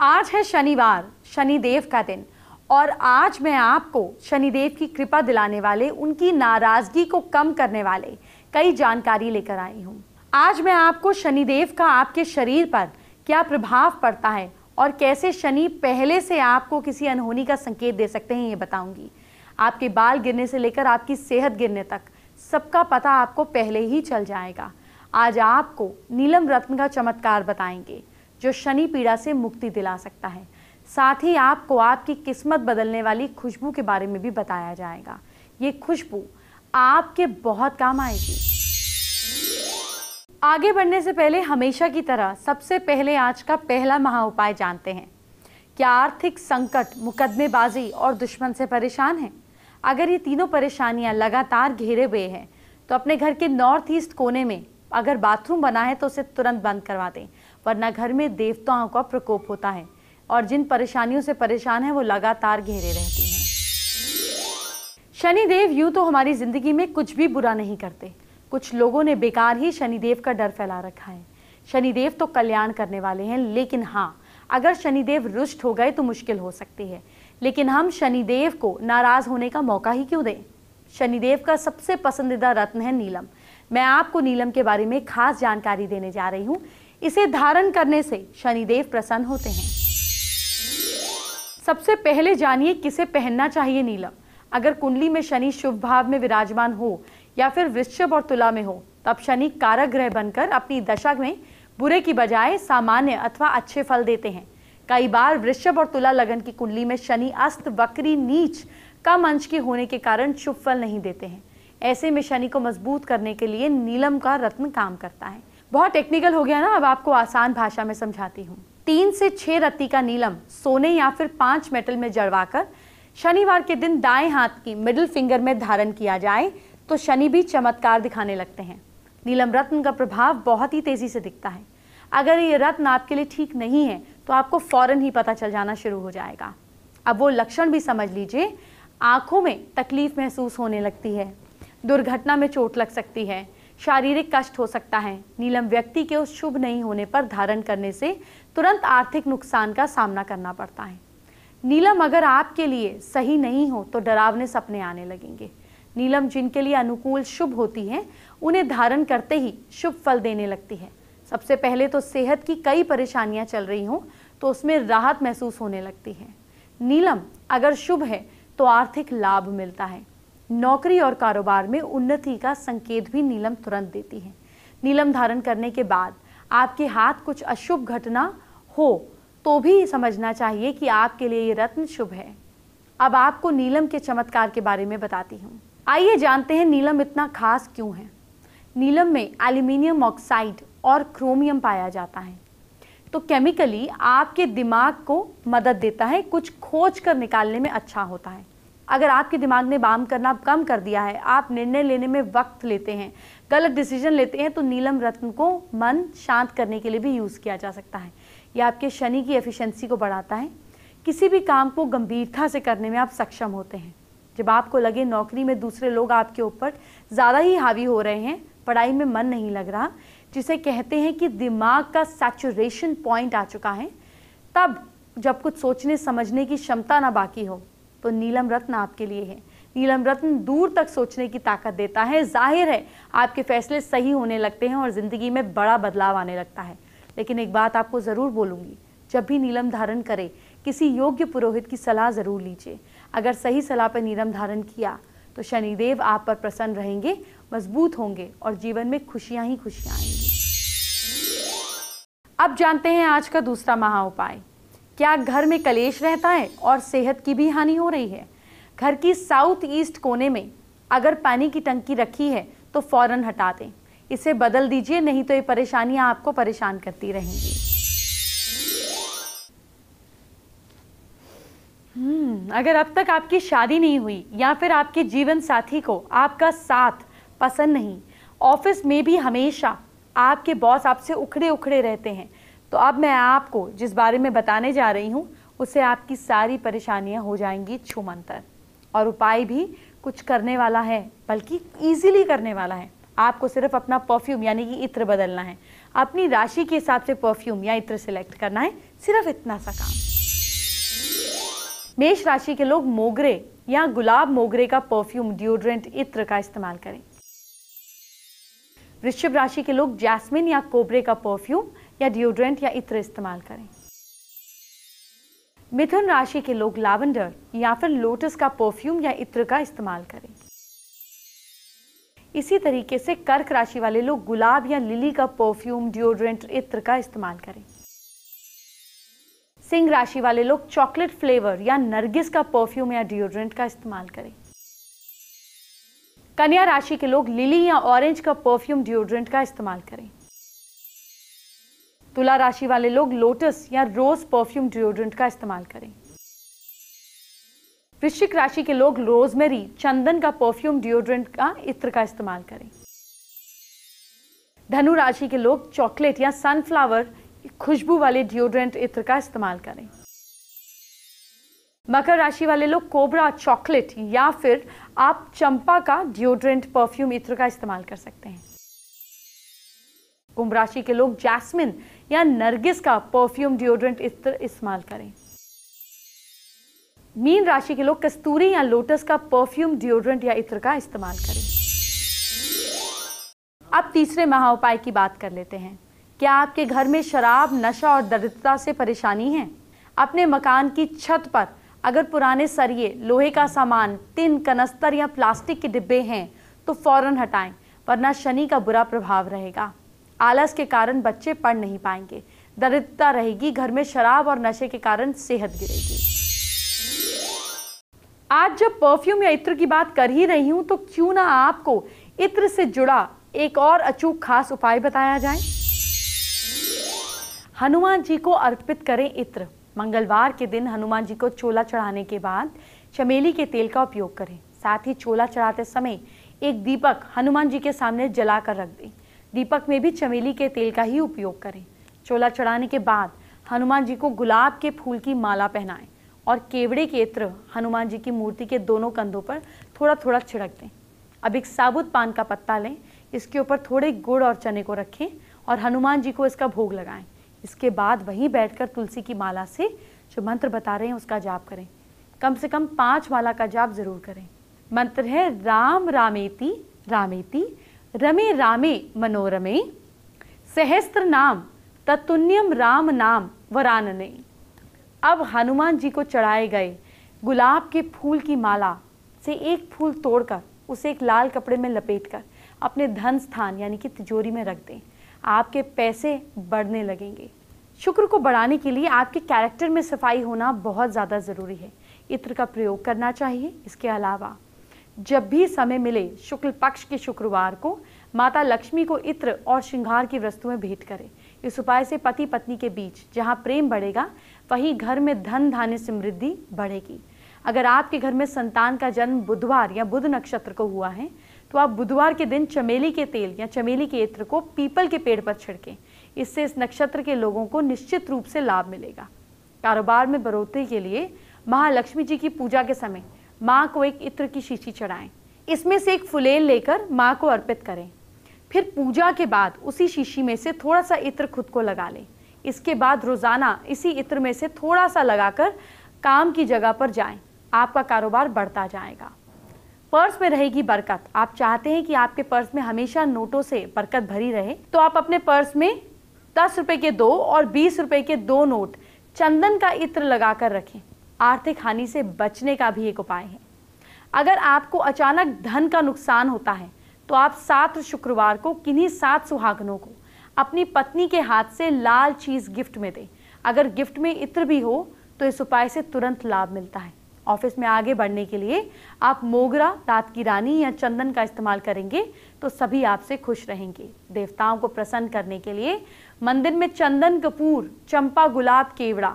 आज है शनिवार, शनिदेव का दिन, और आज मैं आपको शनिदेव की कृपा दिलाने वाले, उनकी नाराजगी को कम करने वाले कई जानकारी लेकर आई हूँ। आज मैं आपको शनिदेव का आपके शरीर पर क्या प्रभाव पड़ता है और कैसे शनि पहले से आपको किसी अनहोनी का संकेत दे सकते हैं, ये बताऊंगी। आपके बाल गिरने से लेकर आपकी सेहत गिरने तक सबका पता आपको पहले ही चल जाएगा। आज आपको नीलम रत्न का चमत्कार बताएंगे जो शनि पीड़ा से मुक्ति दिला सकता है। साथ ही आपको आपकी किस्मत बदलने वाली खुशबू के बारे में भी बताया जाएगा। ये खुशबू आपके बहुत काम आएगी। आगे बढ़ने से पहले हमेशा की तरह सबसे पहले आज का पहला महा उपाय जानते हैं। क्या आर्थिक संकट, मुकदमेबाजी और दुश्मन से परेशान हैं? अगर ये तीनों परेशानियां लगातार घेरे हुए हैं तो अपने घर के नॉर्थ ईस्ट कोने में अगर बाथरूम बना है तो उसे तुरंत बंद करवा दें, वरना घर में देवताओं का प्रकोप होता है और जिन परेशानियों से परेशान है वो लगातार घेरे रहती हैं। शनिदेव यूं तो हमारी जिंदगी में कुछ भी बुरा नहीं करते। कुछ लोगों ने बेकार ही शनिदेव का डर फैला रखा है। शनिदेव तो कल्याण करने वाले हैं, लेकिन हाँ, अगर शनिदेव रुष्ट हो गए तो मुश्किल हो सकती है। लेकिन हम शनिदेव को नाराज होने का मौका ही क्यों दें? शनिदेव का सबसे पसंदीदा रत्न है नीलम। मैं आपको नीलम के बारे में खास जानकारी देने जा रही हूँ। इसे धारण करने से शनिदेव प्रसन्न होते हैं। सबसे पहले जानिए किसे पहनना चाहिए नीलम। अगर कुंडली में शनि शुभ भाव में विराजमान हो या फिर वृश्चिक और तुला में हो, तब शनि कारक ग्रह बनकर अपनी दशा में बुरे की बजाय सामान्य अथवा अच्छे फल देते हैं। कई बार वृश्चिक और तुला लगन की कुंडली में शनि अस्त, वक्री, नीच, कम अंश के होने के कारण शुभ फल नहीं देते हैं। ऐसे में शनि को मजबूत करने के लिए नीलम का रत्न काम करता है। बहुत टेक्निकल हो गया ना, अब आपको आसान भाषा में समझाती हूँ। 3 से 6 रत्ती का नीलम सोने या फिर 5 मेटल में जड़वाकर शनिवार के दिन दाएं हाथ की मिडिल फिंगर में धारण किया जाए तो शनि भी चमत्कार दिखाने लगते हैं। नीलम रत्न का प्रभाव बहुत ही तेजी से दिखता है। अगर ये रत्न आपके लिए ठीक नहीं है तो आपको फौरन ही पता चल जाना शुरू हो जाएगा। अब वो लक्षण भी समझ लीजिए। आंखों में तकलीफ महसूस होने लगती है, दुर्घटना में चोट लग सकती है, शारीरिक कष्ट हो सकता है। नीलम व्यक्ति के उस शुभ नहीं होने पर धारण करने से तुरंत आर्थिक नुकसान का सामना करना पड़ता है। नीलम अगर आपके लिए सही नहीं हो तो डरावने सपने आने लगेंगे। नीलम जिनके लिए अनुकूल शुभ होती है उन्हें धारण करते ही शुभ फल देने लगती है। सबसे पहले तो सेहत की कई परेशानियां चल रही हों तो उसमें राहत महसूस होने लगती है। नीलम अगर शुभ है तो आर्थिक लाभ मिलता है। नौकरी और कारोबार में उन्नति का संकेत भी नीलम तुरंत देती है। नीलम धारण करने के बाद आपके हाथ कुछ अशुभ घटना हो तो भी समझना चाहिए कि आपके लिए ये रत्न शुभ है। अब आपको नीलम के चमत्कार के बारे में बताती हूँ। आइए जानते हैं नीलम इतना खास क्यों है। नीलम में एल्यूमिनियम ऑक्साइड और क्रोमियम पाया जाता है, तो केमिकली आपके दिमाग को मदद देता है, कुछ खोज कर निकालने में अच्छा होता है। अगर आपके दिमाग ने काम करना कम कर दिया है, आप निर्णय लेने में वक्त लेते हैं, गलत डिसीजन लेते हैं, तो नीलम रत्न को मन शांत करने के लिए भी यूज़ किया जा सकता है। यह आपके शनि की एफिशिएंसी को बढ़ाता है। किसी भी काम को गंभीरता से करने में आप सक्षम होते हैं। जब आपको लगे नौकरी में दूसरे लोग आपके ऊपर ज़्यादा ही हावी हो रहे हैं, पढ़ाई में मन नहीं लग रहा, जिसे कहते हैं कि दिमाग का सैचुरेशन पॉइंट आ चुका है, तब जब कुछ सोचने समझने की क्षमता ना बाकी हो, तो नीलम रत्न आपके लिए है। नीलम रत्न दूर तक सोचने की ताकत देता है। जाहिर है आपके फैसले सही होने लगते हैं और ज़िंदगी में बड़ा बदलाव आने लगता है। लेकिन एक बात आपको ज़रूर बोलूँगी, जब भी नीलम धारण करें किसी योग्य पुरोहित की सलाह ज़रूर लीजिए। अगर सही सलाह पर नीलम धारण किया तो शनिदेव आप पर प्रसन्न रहेंगे, मजबूत होंगे और जीवन में खुशियाँ ही खुशियाँ आएंगी। अब जानते हैं आज का दूसरा महा उपाय। क्या घर में कलेश रहता है और सेहत की भी हानि हो रही है? घर की साउथ ईस्ट कोने में अगर पानी की टंकी रखी है तो फौरन हटा दें। इसे बदल दीजिए, नहीं तो ये परेशानियां आपको परेशान करती रहेंगी। अगर अब तक आपकी शादी नहीं हुई या फिर आपके जीवन साथी को आपका साथ पसंद नहीं, ऑफिस में भी हमेशा आपके बॉस आपसे उखड़े उखड़े रहते हैं, तो अब मैं आपको जिस बारे में बताने जा रही हूँ उससे आपकी सारी परेशानियाँ हो जाएंगी छूमंतर। और उपाय भी कुछ करने वाला है, बल्कि इजीली करने वाला है। आपको सिर्फ अपना परफ्यूम यानी कि इत्र बदलना है, अपनी राशि के हिसाब से परफ्यूम या इत्र सिलेक्ट करना है, सिर्फ इतना सा काम। मेष राशि के लोग मोगरे या गुलाब मोगरे का परफ्यूम, डिओड्रेंट, इत्र का इस्तेमाल करें। वृश्चिक राशि के लोग जैस्मिन या कोबरे का परफ्यूम या डिओड्रेंट या इत्र इस्तेमाल करें। मिथुन राशि के लोग लैवेंडर या फिर लोटस का परफ्यूम या इत्र का इस्तेमाल करें। इसी तरीके से कर्क राशि वाले लोग गुलाब या लिली का परफ्यूम, डिओड्रेंट, इत्र का इस्तेमाल करें। सिंह राशि वाले लोग चॉकलेट फ्लेवर या नरगिस का परफ्यूम या डिओड्रेंट का इस्तेमाल करें। कन्या राशि के लोग लिली या ऑरेंज का परफ्यूम, डिओड्रेंट का इस्तेमाल करें। तुला राशि वाले लोग लोटस या रोज परफ्यूम, डिओड्रेंट का इस्तेमाल करें। वृश्चिक राशि के लोग रोजमेरी, चंदन का परफ्यूम, डिओड्रेंट का इत्र का इस्तेमाल करें। धनु राशि के लोग चॉकलेट या सनफ्लावर खुशबू वाले डिओड्रेंट, इत्र का इस्तेमाल करें। मकर राशि वाले लोग कोबरा, चॉकलेट या फिर आप चंपा का डिओड्रेंट, परफ्यूम, इत्र का इस्तेमाल कर सकते हैं। कुंभ राशि के लोग जैस्मिन या नरगिस का परफ्यूम, डिओड्रेंट, इत्र इस्तेमाल करें। मीन राशि के लोग कस्तूरी या लोटस का परफ्यूम, डिओड्रेंट या इत्र का इस्तेमाल करें। अब तीसरे महाउपाय की बात कर लेते हैं। क्या आपके घर में शराब, नशा और दरिद्रता से परेशानी है? अपने मकान की छत पर अगर पुराने सरिये, लोहे का सामान, टिन, कनस्तर या प्लास्टिक के डिब्बे हैं तो फौरन हटाएं, वरना शनि का बुरा प्रभाव रहेगा। आलस के कारण बच्चे पढ़ नहीं पाएंगे, दरिद्रता रहेगी, घर में शराब और नशे के कारण सेहत गिरेगी। आज जब परफ्यूम या इत्र की बात कर ही रही हूं तो क्यों ना आपको इत्र से जुड़ा एक और अचूक खास उपाय बताया जाए। हनुमान जी को अर्पित करें इत्र। मंगलवार के दिन हनुमान जी को चोला चढ़ाने के बाद चमेली के तेल का उपयोग करें। साथ ही चोला चढ़ाते समय एक दीपक हनुमान जी के सामने जलाकर रख दें। दीपक में भी चमेली के तेल का ही उपयोग करें। चोला चढ़ाने के बाद हनुमान जी को गुलाब के फूल की माला पहनाएं और केवड़े के इत्र हनुमान जी की मूर्ति के दोनों कंधों पर थोड़ा थोड़ा छिड़क दें। अब एक साबुत पान का पत्ता लें, इसके ऊपर थोड़े गुड़ और चने को रखें और हनुमान जी को इसका भोग लगाएं। इसके बाद वहीं बैठकर तुलसी की माला से जो मंत्र बता रहे हैं उसका जाप करें। कम से कम 5 माला का जाप जरूर करें। मंत्र है राम रामेति रामेति रमे रामे मनोरमे सहस्त्र नाम तत्तुल्यम राम नाम वरानने। अब हनुमान जी को चढ़ाए गए गुलाब के फूल की माला से एक फूल तोड़कर उसे एक लाल कपड़े में लपेटकर अपने धन स्थान यानी कि तिजोरी में रख दें। आपके पैसे बढ़ने लगेंगे। शुक्र को बढ़ाने के लिए आपके कैरेक्टर में सफाई होना बहुत ज़्यादा ज़रूरी है। इत्र का प्रयोग करना चाहिए। इसके अलावा जब भी समय मिले शुक्ल पक्ष के शुक्रवार को माता लक्ष्मी को इत्र और श्रृंगार की वस्तुएं भेंट करें। इस उपाय से पति पत्नी के बीच जहां प्रेम बढ़ेगा वहीं घर में धन धान्य समृद्धि बढ़ेगी। अगर आपके घर में संतान का जन्म बुधवार या बुध नक्षत्र को हुआ है तो आप बुधवार के दिन चमेली के तेल या चमेली के इत्र को पीपल के पेड़ पर छिड़कें। इससे इस नक्षत्र के लोगों को निश्चित रूप से लाभ मिलेगा। कारोबार में बढ़ोतरी के लिए महालक्ष्मी जी की पूजा के समय माँ को एक इत्र की शीशी चढ़ाएं। इसमें से एक फुलेल लेकर माँ को अर्पित करें। फिर पूजा के बाद उसी शीशी में से थोड़ा सा इत्र खुद को लगा लें। इसके बाद रोजाना इसी इत्र में से थोड़ा सा लगाकर काम की जगह पर जाएं। आपका कारोबार बढ़ता जाएगा। पर्स में रहेगी बरकत। आप चाहते हैं कि आपके पर्स में हमेशा नोटों से बरकत भरी रहे तो आप अपने पर्स में 10 रुपए के 2 और 20 रुपए के 2 नोट चंदन का इत्र लगाकर रखें। आर्थिक हानि से बचने का भी एक उपाय है। अगर आपको अचानक धन का नुकसान होता है तो आप 7 शुक्रवार को किन्हीं 7 सुहागनों को अपनी पत्नी के हाथ से लाल चीज गिफ्ट में दें। अगर गिफ्ट में इत्र भी हो तो इस उपाय से तुरंत लाभ मिलता है। ऑफिस में आगे बढ़ने के लिए आप मोगरा, रात की रानी या चंदन का इस्तेमाल करेंगे तो सभी आपसे खुश रहेंगे। देवताओं को प्रसन्न करने के लिए मंदिर में चंदन, कपूर, चंपा, गुलाब, केवड़ा,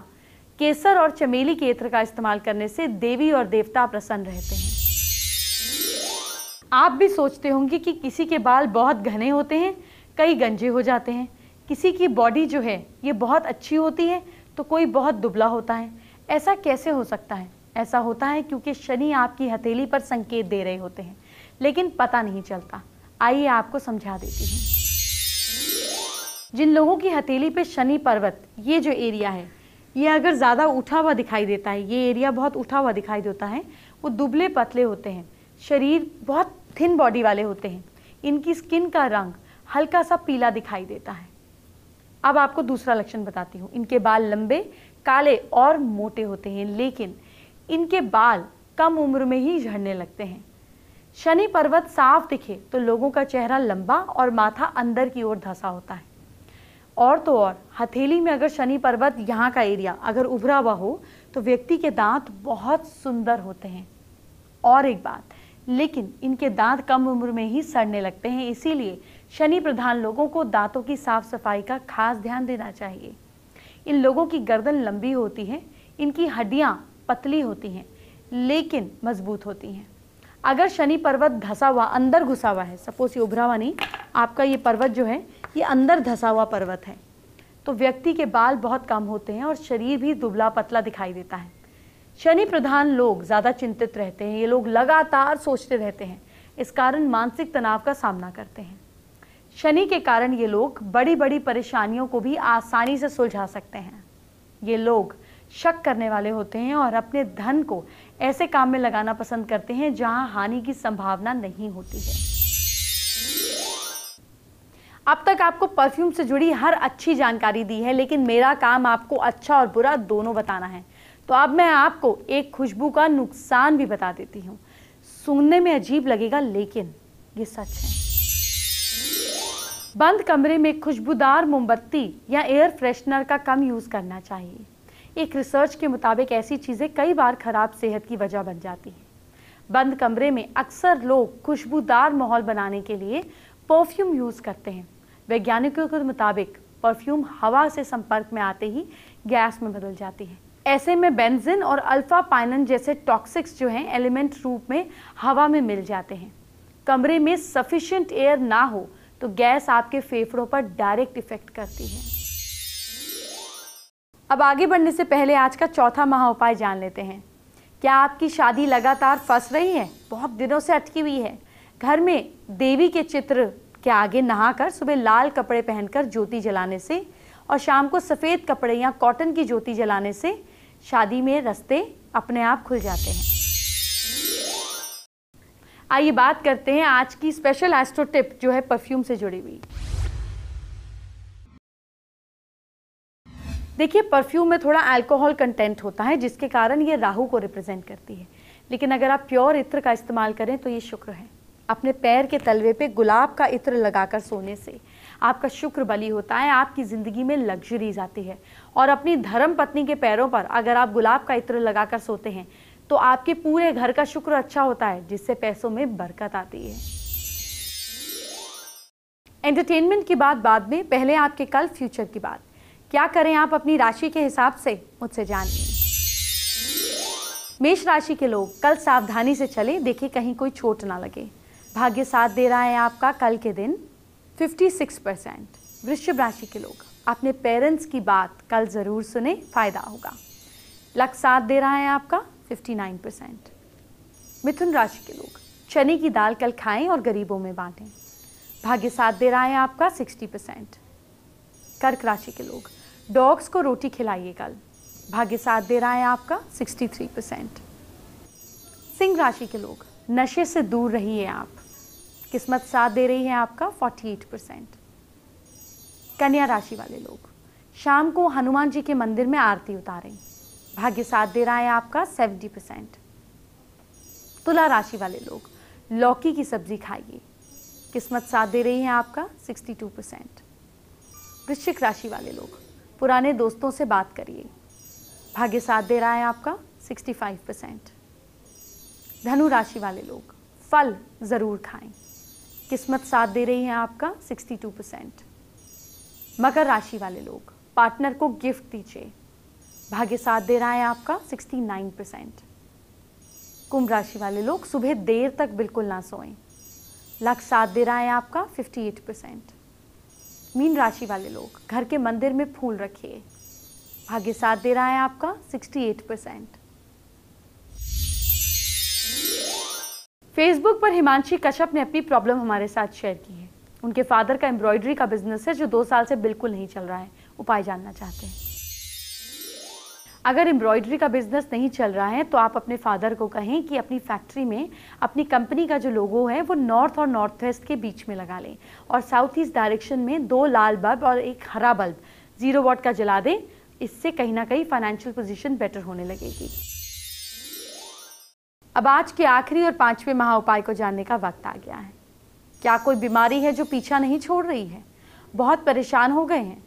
केसर और चमेली के इत्र का इस्तेमाल करने से देवी और देवता प्रसन्न रहते हैं। आप भी सोचते होंगे कि किसी के बाल बहुत घने होते हैं, कई गंजे हो जाते हैं। किसी की बॉडी जो है ये बहुत अच्छी होती है तो कोई बहुत दुबला होता है। ऐसा कैसे हो सकता है? ऐसा होता है क्योंकि शनि आपकी हथेली पर संकेत दे रहे होते हैं लेकिन पता नहीं चलता। आइए आपको समझा देती हूँ। जिन लोगों की हथेली पे शनि पर्वत, ये जो एरिया है, ये अगर ज़्यादा उठा हुआ दिखाई देता है, ये एरिया बहुत उठा हुआ दिखाई देता है, वो दुबले पतले होते हैं, शरीर बहुत थिन बॉडी वाले होते हैं, इनकी स्किन का रंग हल्का सा पीला दिखाई देता है। अब आपको दूसरा लक्षण बताती हूँ। इनके बाल लंबे, काले और मोटे होते हैं, लेकिन इनके बाल कम उम्र में ही झड़ने लगते हैं। शनि पर्वत साफ दिखे तो लोगों का चेहरा लंबा और माथा अंदर की ओर धंसा होता है। और तो और हथेली में अगर शनि पर्वत यहाँ का एरिया अगर उभरा हुआ हो तो व्यक्ति के दांत बहुत सुंदर होते हैं। और एक बात, लेकिन इनके दांत कम उम्र में ही सड़ने लगते हैं, इसीलिए शनि प्रधान लोगों को दांतों की साफ सफाई का खास ध्यान देना चाहिए। इन लोगों की गर्दन लंबी होती है, इनकी हड्डियां पतली होती हैं लेकिन मजबूत होती हैं। अगर शनि पर्वत धंसा हुआ, अंदर घुसा हुआ है, सपोज ये उभरा हुआ नहीं, आपका ये पर्वत जो है ये अंदर धंसा हुआ पर्वत है, तो व्यक्ति के बाल बहुत कम होते हैं और शरीर भी दुबला पतला दिखाई देता है। शनि प्रधान लोग ज़्यादा चिंतित रहते हैं, ये लोग लगातार सोचते रहते हैं, इस कारण मानसिक तनाव का सामना करते हैं। शनि के कारण ये लोग बड़ी बड़ी परेशानियों को भी आसानी से सुलझा सकते हैं। ये लोग शक करने वाले होते हैं और अपने धन को ऐसे काम में लगाना पसंद करते हैं जहां हानि की संभावना नहीं होती है। अब तक आपको परफ्यूम से जुड़ी हर अच्छी जानकारी दी है, लेकिन मेरा काम आपको अच्छा और बुरा दोनों बताना है। तो अब मैं आपको एक खुशबू का नुकसान भी बता देती हूँ। सुनने में अजीब लगेगा लेकिन ये सच है। बंद कमरे में खुशबूदार मोमबत्ती या एयर फ्रेशनर का कम यूज करना चाहिए। एक रिसर्च के मुताबिक ऐसी चीजें कई बार खराब सेहत की वजह बन जाती हैं। बंद कमरे में अक्सर लोग खुशबूदार माहौल बनाने के लिए परफ्यूम यूज करते हैं। वैज्ञानिकों के मुताबिक परफ्यूम हवा से संपर्क में आते ही गैस में बदल जाती है। ऐसे में बेंजीन और अल्फा पाइनन जैसे टॉक्सिक्स जो हैं एलिमेंट रूप में हवा में मिल जाते हैं। कमरे में सफिशिएंट एयर ना हो तो गैस आपके फेफड़ों पर डायरेक्ट इफेक्ट करती है। अब आगे बढ़ने से पहले आज का चौथा महा उपाय जान लेते हैं। क्या आपकी शादी लगातार फंस रही है, बहुत दिनों से अटकी हुई है? घर में देवी के चित्र के आगे नहाकर सुबह लाल कपड़े पहनकर ज्योति जलाने से और शाम को सफ़ेद कपड़े या कॉटन की ज्योति जलाने से शादी में रास्ते अपने आप खुल जाते हैं। आइए बात करते हैं आज की स्पेशल एस्ट्रो टिप जो है परफ्यूम से जुड़ी हुई। देखिए, परफ्यूम में थोड़ा अल्कोहल कंटेंट होता है जिसके कारण ये राहु को रिप्रेजेंट करती है, लेकिन अगर आप प्योर इत्र का इस्तेमाल करें तो ये शुक्र है। अपने पैर के तलवे पे गुलाब का इत्र लगाकर सोने से आपका शुक्र बली होता है, आपकी ज़िंदगी में लग्जरीज आती है। और अपनी धर्म पत्नी के पैरों पर अगर आप गुलाब का इत्र लगाकर सोते हैं तो आपके पूरे घर का शुक्र अच्छा होता है, जिससे पैसों में बरकत आती है। एंटरटेनमेंट की बात बाद में, पहले आपके कल फ्यूचर की बात। क्या करें आप अपनी राशि के हिसाब से, मुझसे जानिए। मेष राशि के लोग कल सावधानी से चलें, देखिए कहीं कोई चोट ना लगे। भाग्य साथ दे रहा है आपका कल के दिन 56%। वृषभ राशि के लोग अपने पेरेंट्स की बात कल जरूर सुने, फायदा होगा। लक साथ दे रहा है आपका 59%। मिथुन राशि के लोग चने की दाल कल खाएं और गरीबों में बांटें। भाग्य साथ दे रहा है आपका 60%। कर्क राशि के लोग डॉग्स को रोटी खिलाइए कल। भाग्य साथ दे रहा है आपका 63%। सिंह राशि के लोग नशे से दूर रहिए आप। किस्मत साथ दे रही है आपका 48%। कन्या राशि वाले लोग शाम को हनुमान जी के मंदिर में आरती उतारें। भाग्य साथ दे रहा है आपका 70%। तुला राशि वाले लोग लौकी की सब्जी खाइए। किस्मत साथ दे रही है आपका 62%। वृश्चिक राशि वाले लोग पुराने दोस्तों से बात करिए। भाग्य साथ दे रहा है आपका 65%। धनु राशि वाले लोग फल जरूर खाएं। किस्मत साथ दे रही है आपका 62%। मकर राशि वाले लोग पार्टनर को गिफ्ट दीजिए। भाग्य साथ दे रहा है आपका 69%। कुंभ राशि वाले लोग सुबह देर तक बिल्कुल ना सोएं। लक साथ दे रहा है आपका 58%। मीन राशि वाले लोग घर के मंदिर में फूल रखिए। भाग्य साथ दे रहा है आपका 68%। फेसबुक पर हिमांशी कश्यप ने अपनी प्रॉब्लम हमारे साथ शेयर की है। उनके फादर का एम्ब्रॉयडरी का बिजनेस है जो 2 साल से बिल्कुल नहीं चल रहा है। उपाय जानना चाहते हैं। अगर एम्ब्रॉयडरी का बिजनेस नहीं चल रहा है तो आप अपने फादर को कहें कि अपनी फैक्ट्री में अपनी कंपनी का जो लोगो है वो नॉर्थ और नॉर्थ वेस्ट के बीच में लगा लें और साउथ ईस्ट डायरेक्शन में 2 लाल बल्ब और एक हरा बल्ब 0 वॉट का जला दें। इससे कहीं ना कहीं फाइनेंशियल पोजीशन बेटर होने लगेगी। अब आज के आखिरी और 5वें महा उपाय को जानने का वक्त आ गया है। क्या कोई बीमारी है जो पीछा नहीं छोड़ रही है? बहुत परेशान हो गए हैं?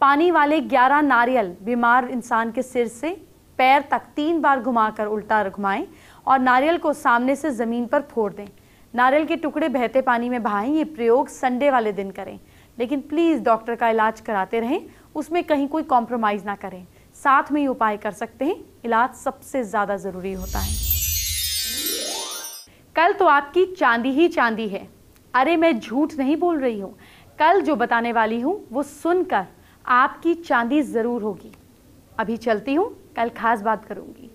पानी वाले 11 नारियल बीमार इंसान के सिर से पैर तक 3 बार घुमाकर उल्टा घुमाएं और नारियल को सामने से जमीन पर फोड़ दें। नारियल के टुकड़े बहते पानी में बहाएं। ये प्रयोग संडे वाले दिन करें, लेकिन प्लीज डॉक्टर का इलाज कराते रहें, उसमें कहीं कोई कॉम्प्रोमाइज ना करें। साथ में ये उपाय कर सकते हैं, इलाज सबसे ज्यादा जरूरी होता है। कल तो आपकी चांदी ही चांदी है। अरे मैं झूठ नहीं बोल रही हूँ। कल जो बताने वाली हूँ वो सुनकर आपकी चांदी जरूर होगी। अभी चलती हूँ, कल खास बात करूंगी।